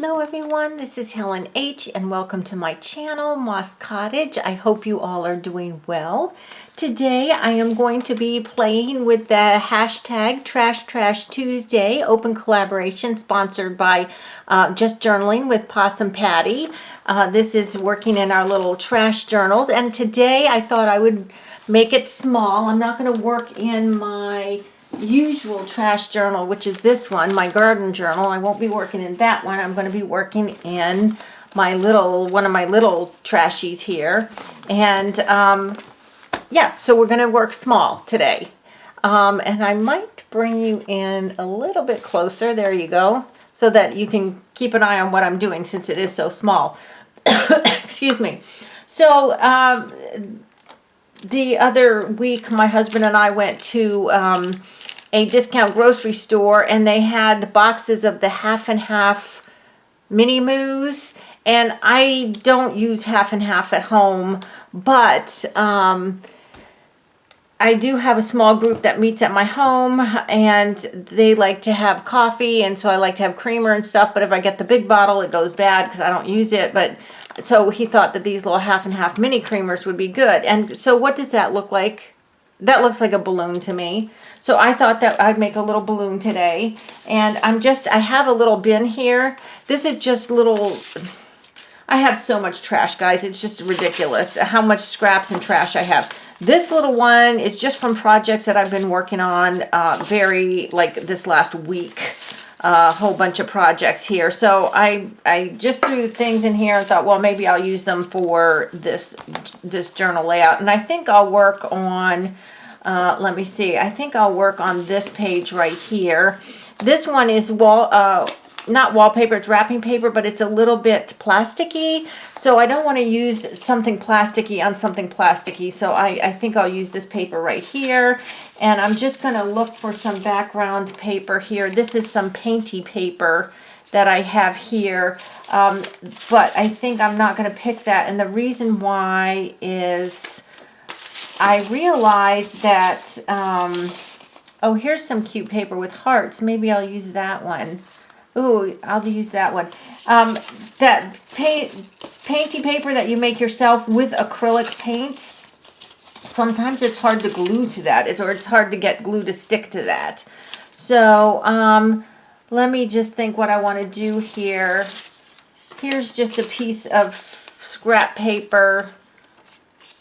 Hello everyone, this is Helen H. and welcome to my channel, Moss Cottage. I hope you all are doing well. Today I am going to be playing with the hashtag TrashTrashTuesday open collaboration sponsored by Just Journaling with Possum Patty. This is working in our little trash journals, and today I thought I would make it small. I'm not going to work in my usual trash journal, which is this one, my garden journal. I won't be working in that one. I'm going to be working in my one of my little trashies here. And yeah, so we're going to work small today. And I might bring you in a little bit closer. There you go. So that you can keep an eye on what I'm doing since it is so small. Excuse me. So the other week, my husband and I went to a discount grocery store, and they had boxes of the half and half mini moos. And I don't use half and half at home, but I do have a small group that meets at my home, and they like to have coffee, and so I like to have creamer and stuff. But if I get the big bottle, it goes bad because I don't use it. But so he thought that these little half and half mini creamers would be good. And so what does that look like? That looks like a balloon to me. So I thought that I'd make a little balloon today. And I have a little bin here. This is just little, I have so much trash, guys. It's just ridiculous how much scraps and trash I have. This little one is just from projects that I've been working on like this last week. A whole bunch of projects here. So I just threw things in here and thought, well, maybe I'll use them for this journal layout. And I think I'll work on, let me see, I think I'll work on this page right here. This one is not wallpaper, it's wrapping paper, but it's a little bit plasticky. So I don't want to use something plasticky on something plasticky. So I think I'll use this paper right here. And I'm just going to look for some background paper here. This is some painty paper that I have here. But I think I'm not going to pick that. And the reason why is I realized that, oh, here's some cute paper with hearts. Maybe I'll use that one. Ooh, I'll use that one. That painty paper that you make yourself with acrylic paints, sometimes it's hard to glue to that. Or it's hard to get glue to stick to that. So let me just think what I want to do here. Here's just a piece of scrap paper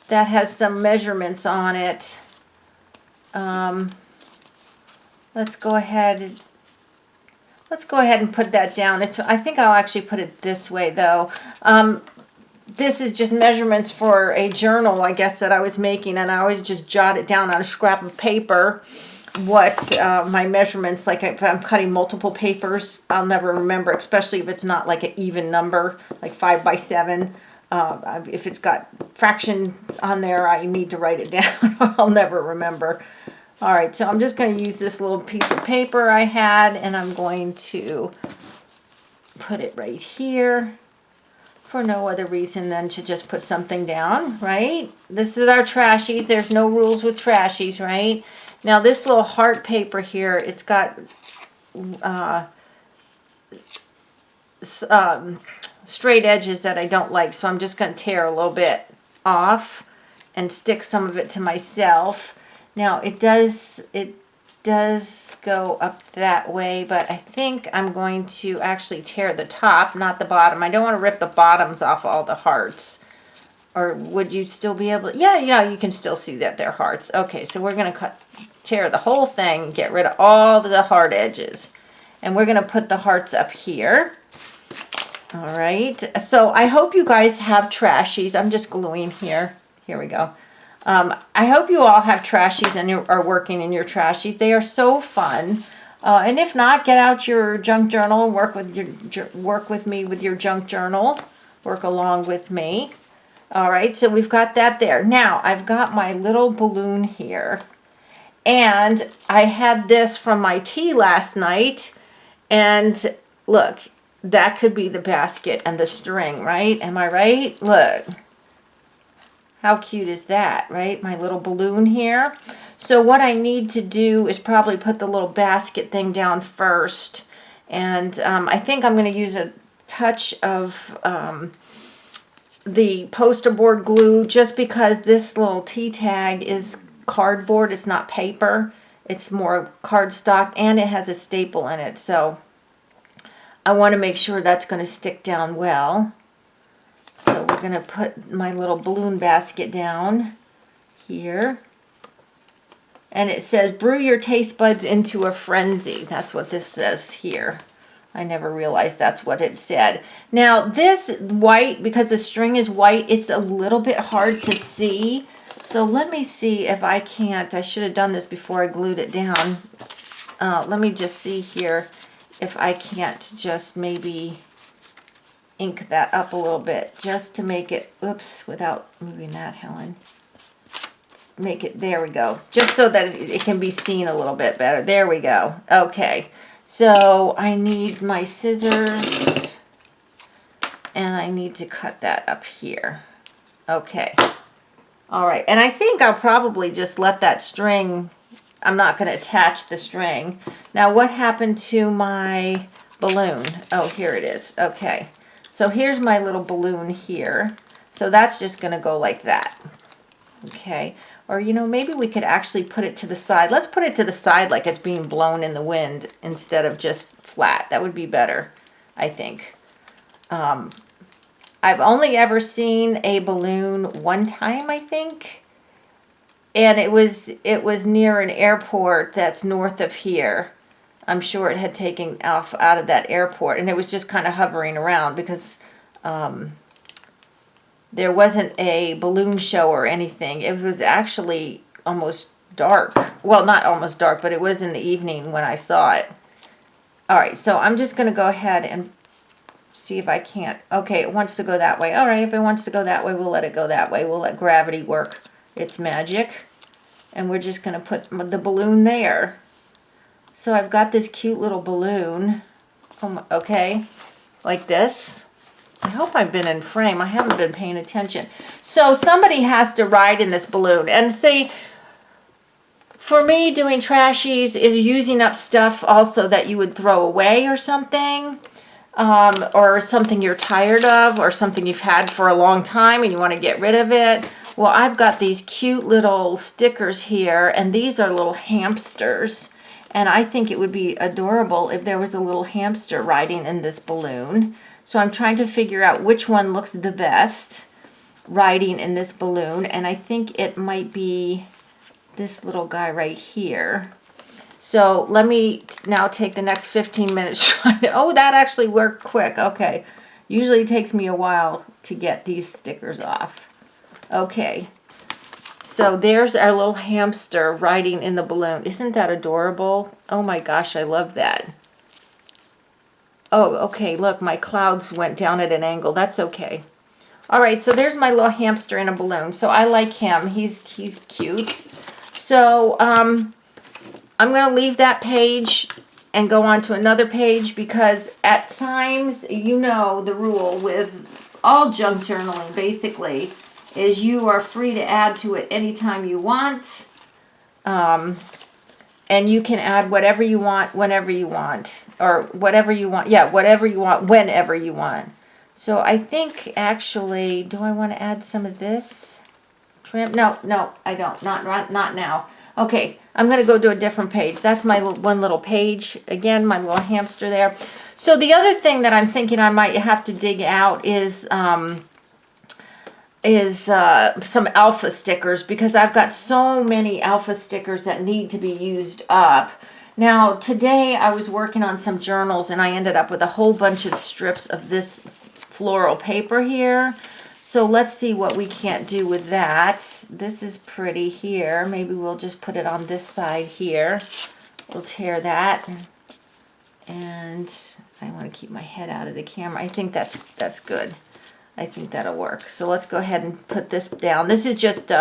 that has some measurements on it. Let's go ahead and put that down. I think I'll actually put it this way, though. This is just measurements for a journal, I guess, that I was making, and I always just jot it down on a scrap of paper what my measurements, like if I'm cutting multiple papers, I'll never remember, especially if it's not like an even number, like 5 by 7. If it's got fractions on there, I need to write it down. I'll never remember. All right, so I'm just going to use this little piece of paper I had, and I'm going to put it right here for no other reason than to just put something down, right? This is our trashies. There's no rules with trashies, right? Now, this little heart paper here, it's got straight edges that I don't like, so I'm just going to tear a little bit off and stick some of it to myself. Now, it does go up that way, but I think I'm going to actually tear the top, not the bottom. I don't want to rip the bottoms off all the hearts. Or would you still be able to? Yeah, you can still see that they're hearts. Okay, so we're going to tear the whole thing and get rid of all the hard edges. And we're going to put the hearts up here. All right, so I hope you guys have trashies. I'm just gluing here. Here we go. I hope you all have trashies and are working in your trashies. They are so fun. And if not, get out your junk journal. Work with me with your junk journal. Work along with me. All right, so we've got that there. Now, I've got my little balloon here. And I had this from my tea last night. And look, that could be the basket and the string, right? Am I right? Look. How cute is that, right? My little balloon here. So what I need to do is probably put the little basket thing down first. And I think I'm going to use a touch of the poster board glue, just because this little T tag is cardboard. It's not paper. It's more cardstock, and it has a staple in it. So I want to make sure that's going to stick down well. So we're going to put my little balloon basket down here. And it says, brew your taste buds into a frenzy. That's what this says here. I never realized that's what it said. Now this white, because the string is white, it's a little bit hard to see. So let me see if I can't. I should have done this before I glued it down. Let me just see here if I can't just maybe ink that up a little bit, just to make it, oops, without moving that, Helen. Make it, there we go, just so that it can be seen a little bit better. There we go. Okay, so I need my scissors, and I need to cut that up here. Okay, all right, and I think I'll probably just let that string, I'm not going to attach the string. Now what happened to my balloon? Oh, here it is. Okay, so here's my little balloon here. So that's just going to go like that. Okay. Or, you know, maybe we could actually put it to the side. Let's put it to the side like it's being blown in the wind instead of just flat. That would be better, I think. I've only ever seen a balloon one time, I think. And it was near an airport that's north of here. I'm sure it had taken off out of that airport. And it was just kind of hovering around because there wasn't a balloon show or anything. It was actually almost dark. Well, not almost dark, but it was in the evening when I saw it. All right, so I'm just going to go ahead and see if I can't. Okay, it wants to go that way. All right, if it wants to go that way, we'll let it go that way. We'll let gravity work its magic. And we're just going to put the balloon there. So I've got this cute little balloon. Okay, like this. I hope I've been in frame. I haven't been paying attention. So somebody has to ride in this balloon. And see, for me, doing trashies is using up stuff also that you would throw away or something. Or something you're tired of, or something you've had for a long time and you want to get rid of it. Well, I've got these cute little stickers here, and these are little hamsters. And I think it would be adorable if there was a little hamster riding in this balloon. So I'm trying to figure out which one looks the best riding in this balloon. And I think it might be this little guy right here. So let me now take the next 15 minutes trying to, oh, that actually worked quick. Okay. Usually it takes me a while to get these stickers off. Okay. So there's our little hamster riding in the balloon. Isn't that adorable? Oh my gosh, I love that. Oh, okay, look, my clouds went down at an angle. That's okay. All right, so there's my little hamster in a balloon. So I like him. He's cute. So I'm going to leave that page and go on to another page, because at times, you know, the rule with all junk journaling basically is you are free to add to it anytime you want. And you can add whatever you want, whenever you want, or whatever you want. Yeah, whatever you want, whenever you want. So I think actually, do I want to add some of this trim? No, I don't. Not now. Okay, I'm going to go to a different page. That's my one little page. Again, my little hamster there. So the other thing that I'm thinking I might have to dig out is some alpha stickers, because I've got so many alpha stickers that need to be used up. Now today I was working on some journals and I ended up with a whole bunch of strips of this floral paper here. So let's see what we can't do with that. This is pretty here. Maybe we'll just put it on this side here. We'll tear that. And I want to keep my head out of the camera. I think that's good. I think that'll work. So let's go ahead and put this down. This is just, you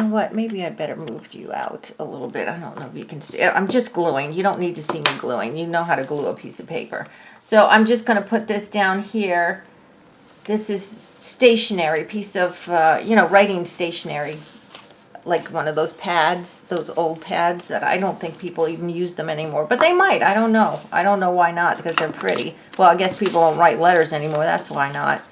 know what? Maybe I better move you out a little bit. I don't know if you can see. I'm just gluing. You don't need to see me gluing. You know how to glue a piece of paper. So I'm just going to put this down here. This is stationery, piece of, writing stationery. like one of those pads, those old pads that I don't think people even use them anymore. But they might. I don't know. I don't know why not, because they're pretty. Well, I guess people don't write letters anymore. That's why not.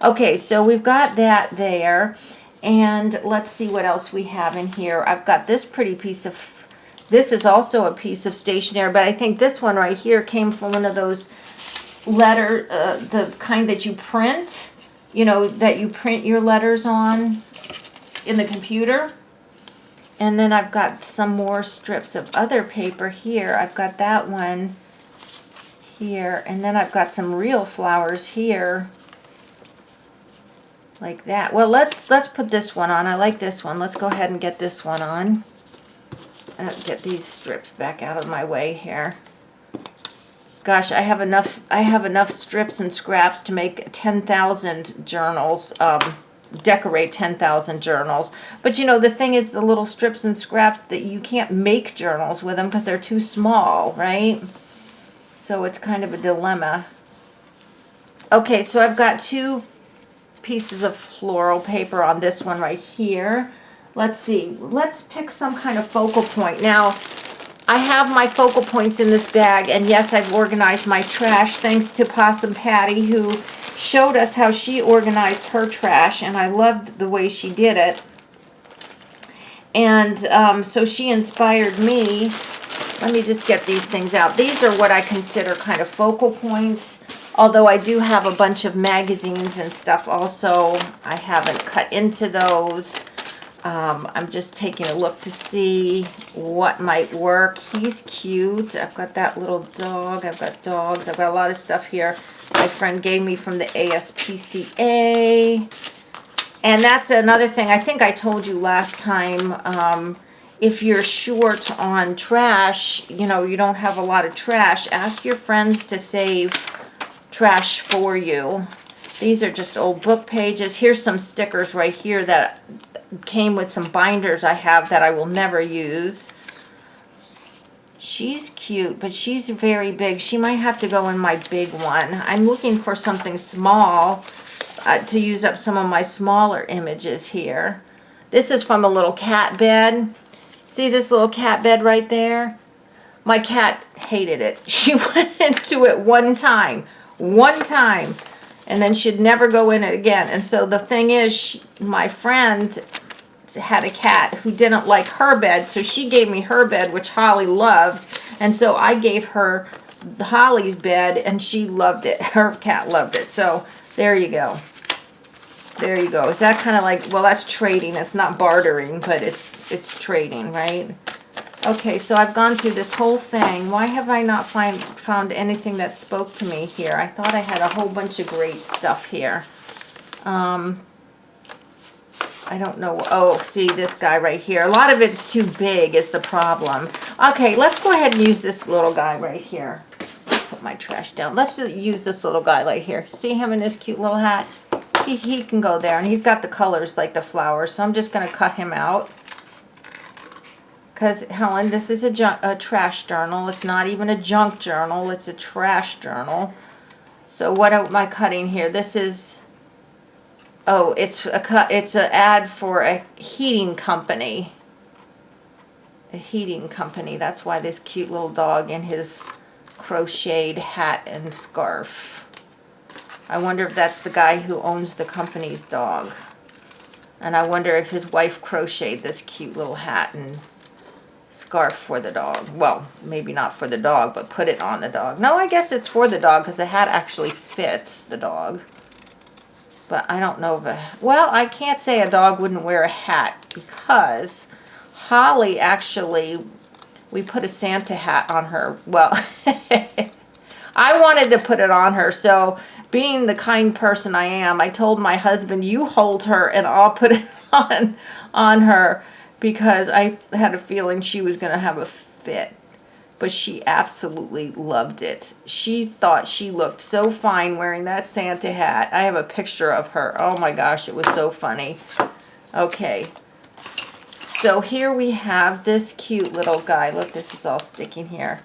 Okay, so we've got that there. And let's see what else we have in here. I've got this pretty piece of, this is also a piece of stationery, but I think this one right here came from one of those letter, the kind that you print, you know, that you print your letters on in the computer. And then I've got some more strips of other paper here. I've got that one here, and then I've got some real flowers here. Like that. Well, let's put this one on. I like this one. Let's go ahead and get this one on. Get these strips back out of my way here. Gosh, I have enough strips and scraps to make 10,000 journals. Decorate 10,000 journals. But you know, the thing is, the little strips and scraps, that you can't make journals with them because they're too small, right? So it's kind of a dilemma. Okay, so I've got 2 pieces of floral paper on this one right here. Let's see. Let's pick some kind of focal point. Now, I have my focal points in this bag, and yes, I've organized my trash thanks to Possum Patty, who showed us how she organized her trash, and I loved the way she did it. And so she inspired me. Let me just get these things out. These are what I consider kind of focal points. Although I do have a bunch of magazines and stuff also. I haven't cut into those. I'm just taking a look to see what might work. He's cute. I've got that little dog. I've got dogs. I've got a lot of stuff here my friend gave me from the ASPCA. And that's another thing. I think I told you last time, if you're short on trash, you know, you don't have a lot of trash, ask your friends to save trash for you. These are just old book pages. Here's some stickers right here that came with some binders I have that I will never use. She's cute, but she's very big. She might have to go in my big one. I'm looking for something small to use up some of my smaller images here. This is from a little cat bed. See this little cat bed right there? My cat hated it. She went into it one time, and then she'd never go in it again. And so the thing is, my friend had a cat who didn't like her bed, so she gave me her bed, which Holly loves, and so I gave her Holly's bed, and she loved it. Her cat loved it. So there you go. There you go. Is that kind of like, well, that's trading. That's not bartering, but it's trading, right? Okay, so I've gone through this whole thing. Why have I not found anything that spoke to me here? I thought I had a whole bunch of great stuff here. I don't know. Oh, see this guy right here. A lot of it's too big is the problem. Okay, let's go ahead and use this little guy right here. Put my trash down. Let's just use this little guy right here. See him in his cute little hat? He can go there, and he's got the colors like the flowers, so I'm just going to cut him out. Because, Helen, this is a trash journal. It's not even a junk journal. It's a trash journal. So what am I cutting here? This is... Oh, it's an ad for a heating company. A heating company. That's why this cute little dog in his crocheted hat and scarf. I wonder if that's the guy who owns the company's dog. And I wonder if his wife crocheted this cute little hat and scarf for the dog. Well, maybe not for the dog, but put it on the dog. No, I guess it's for the dog because the hat actually fits the dog. But I don't know if well, I can't say a dog wouldn't wear a hat because Holly actually, we put a Santa hat on her. Well, I wanted to put it on her, so being the kind person I am, I told my husband, you hold her and I'll put it on her because I had a feeling she was going to have a fit. But she absolutely loved it. She thought she looked so fine wearing that Santa hat. I have a picture of her. Oh my gosh, it was so funny. Okay. So here we have this cute little guy. Look, this is all sticking here.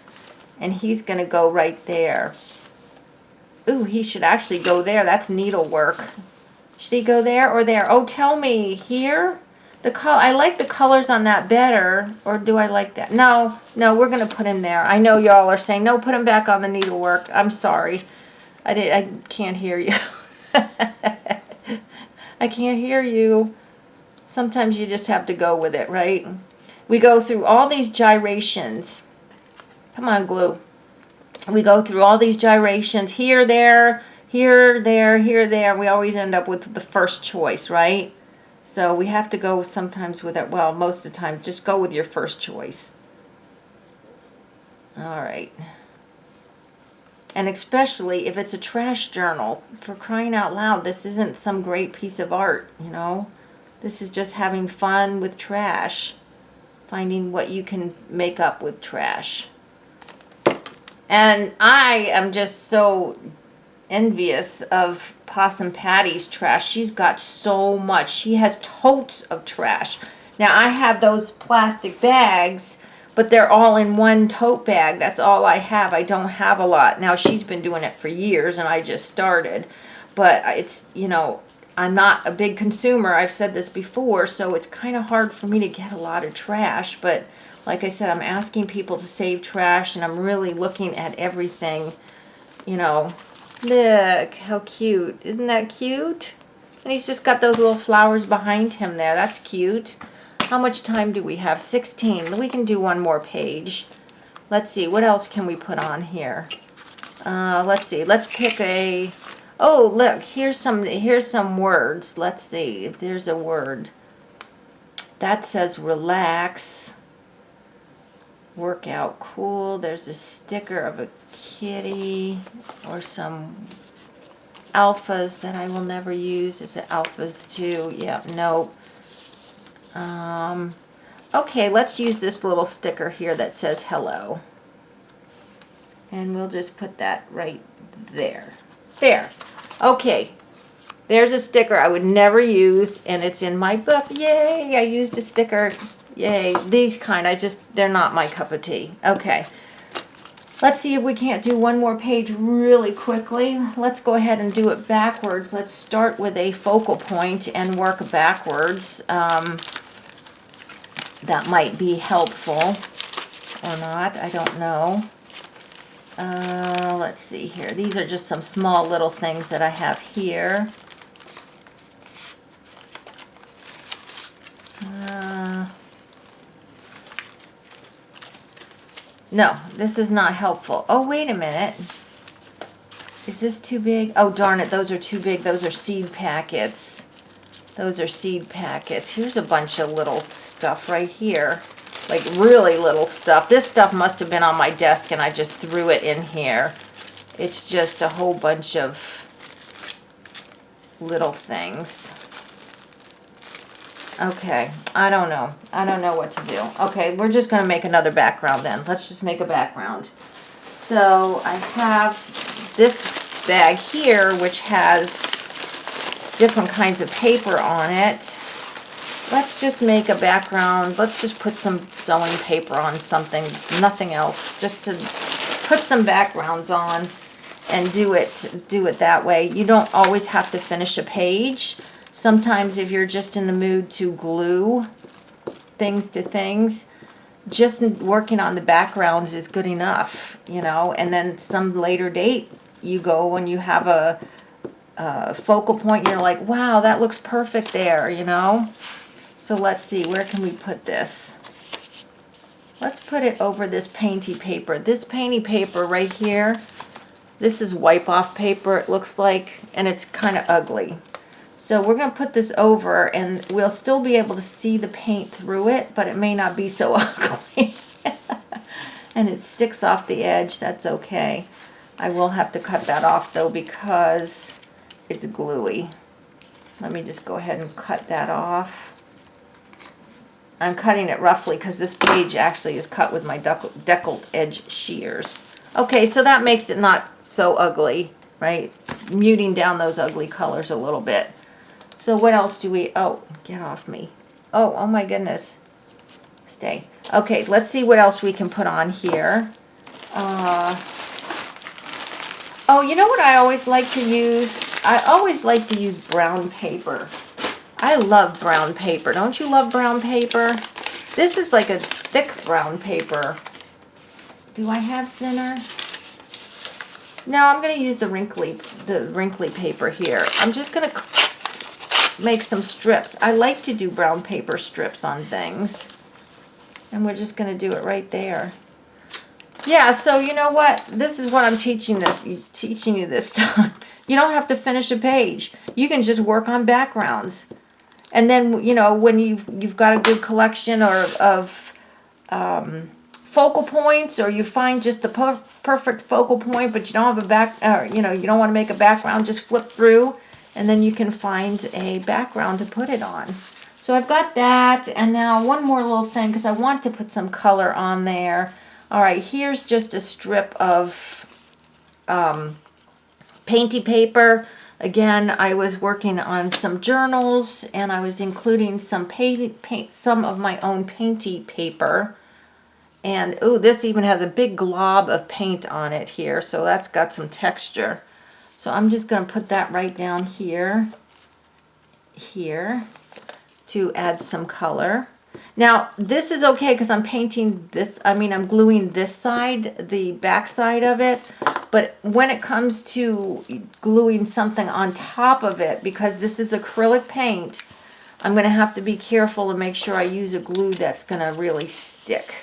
And he's going to go right there. Ooh, he should actually go there. That's needlework. Should he go there or there? Oh, tell me. Here? I like the colors on that better, or do I like that? No, we're gonna put him there. I know y'all are saying, no, put him back on the needlework. I'm sorry. I can't hear you. I can't hear you. Sometimes you just have to go with it, right? We go through all these gyrations. Come on, glue. We go through all these gyrations, here, there, here, there, here, there. We always end up with the first choice, right? So we have to go sometimes with it. Well, most of the time, just go with your first choice. All right. And especially if it's a trash journal, for crying out loud, this isn't some great piece of art, you know? This is just having fun with trash, finding what you can make up with trash. And I am just so envious of Possum Patty's trash. She's got so much. She has totes of trash. Now I have those plastic bags, but they're all in one tote bag. That's all I have. I don't have a lot. Now she's been doing it for years and I just started. But it's, you know, I'm not a big consumer. I've said this before, so it's kind of hard for me to get a lot of trash. But like I said, I'm asking people to save trash and I'm really looking at everything, you know. Look, how cute. Isn't that cute? And he's just got those little flowers behind him there. That's cute. How much time do we have? 16. We can do one more page. Let's see. What else can we put on here? Let's see. Let's pick a... Oh, look. Here's some words. Let's see if there's a word. That says relax. Workout cool. There's a sticker of a kitty or some alphas that I will never use. Is it alphas too? Yeah, nope. Okay, let's use this little sticker here that says hello. And we'll just put that right there. There. Okay. There's a sticker I would never use, and it's in my book. Yay, I used a sticker. Yay, these kind, they're not my cup of tea. Okay. Let's see if we can't do one more page really quickly. Let's go ahead and do it backwards. Let's start with a focal point and work backwards. That might be helpful or not. I don't know. Let's see here. These are just some small little things that I have here. No, this is not helpful. Oh, wait a minute. Is this too big? Oh, darn it. Those are too big. Those are seed packets. Those are seed packets. Here's a bunch of little stuff right here. Like really little stuff. This stuff must have been on my desk and I just threw it in here. It's just a whole bunch of little things. Okay, I don't know. I don't know what to do. Okay, we're just going to make another background then. Let's just make a background. So I have this bag here, which has different kinds of paper on it. Let's just make a background. Let's just put some sewing paper on something, nothing else. Just to put some backgrounds on and do it that way. You don't always have to finish a page. Sometimes if you're just in the mood to glue things to things, just working on the backgrounds is good enough, you know. And then some later date, you go when you have a focal point, and you're like, wow, that looks perfect there, you know. So let's see, where can we put this? Let's put it over this painty paper. This painty paper right here, this is wipe-off paper, it looks like, and it's kind of ugly. So we're going to put this over, and we'll still be able to see the paint through it, but it may not be so ugly. And it sticks off the edge. That's okay. I will have to cut that off, though, because it's gluey. Let me just go ahead and cut that off. I'm cutting it roughly because this page actually is cut with my deckled edge shears. Okay, so that makes it not so ugly, right? Muting down those ugly colors a little bit. So what else do we... Oh, get off me. Oh my goodness. Stay. Okay, let's see what else we can put on here. Oh, you know what I always like to use? I always like to use brown paper. I love brown paper. Don't you love brown paper? This is like a thick brown paper. Do I have thinner? No, I'm going to use the wrinkly paper here. I'm just going to make some strips. I like to do brown paper strips on things. And we're just going to do it right there. Yeah, so you know what? This is what I'm teaching you this time. You don't have to finish a page. You can just work on backgrounds. And then, you know, when you've got a good collection of focal points, or you find just the perfect focal point, but you don't have you don't want to make a background, just flip through, and then you can find a background to put it on. So I've got that, and now one more little thing, because I want to put some color on there. All right, here's just a strip of painty paper. Again, I was working on some journals, and I was including some some of my own painty paper. And oh, this even has a big glob of paint on it here, so that's got some texture. So I'm just going to put that right down here, to add some color. Now, this is okay because I'm painting this, I'm gluing this side, the back side of it. But when it comes to gluing something on top of it, because this is acrylic paint, I'm going to have to be careful and make sure I use a glue that's going to really stick.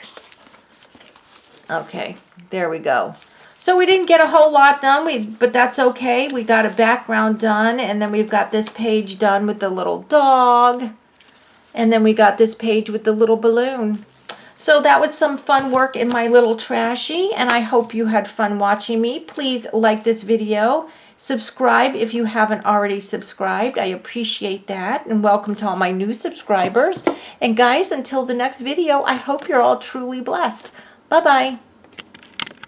Okay, there we go. So we didn't get a whole lot done, but that's okay. We got a background done, and then we've got this page done with the little dog. And then we got this page with the little balloon. So that was some fun work in my little trashy, and I hope you had fun watching me. Please like this video. Subscribe if you haven't already subscribed. I appreciate that, and welcome to all my new subscribers. And guys, until the next video, I hope you're all truly blessed. Bye-bye.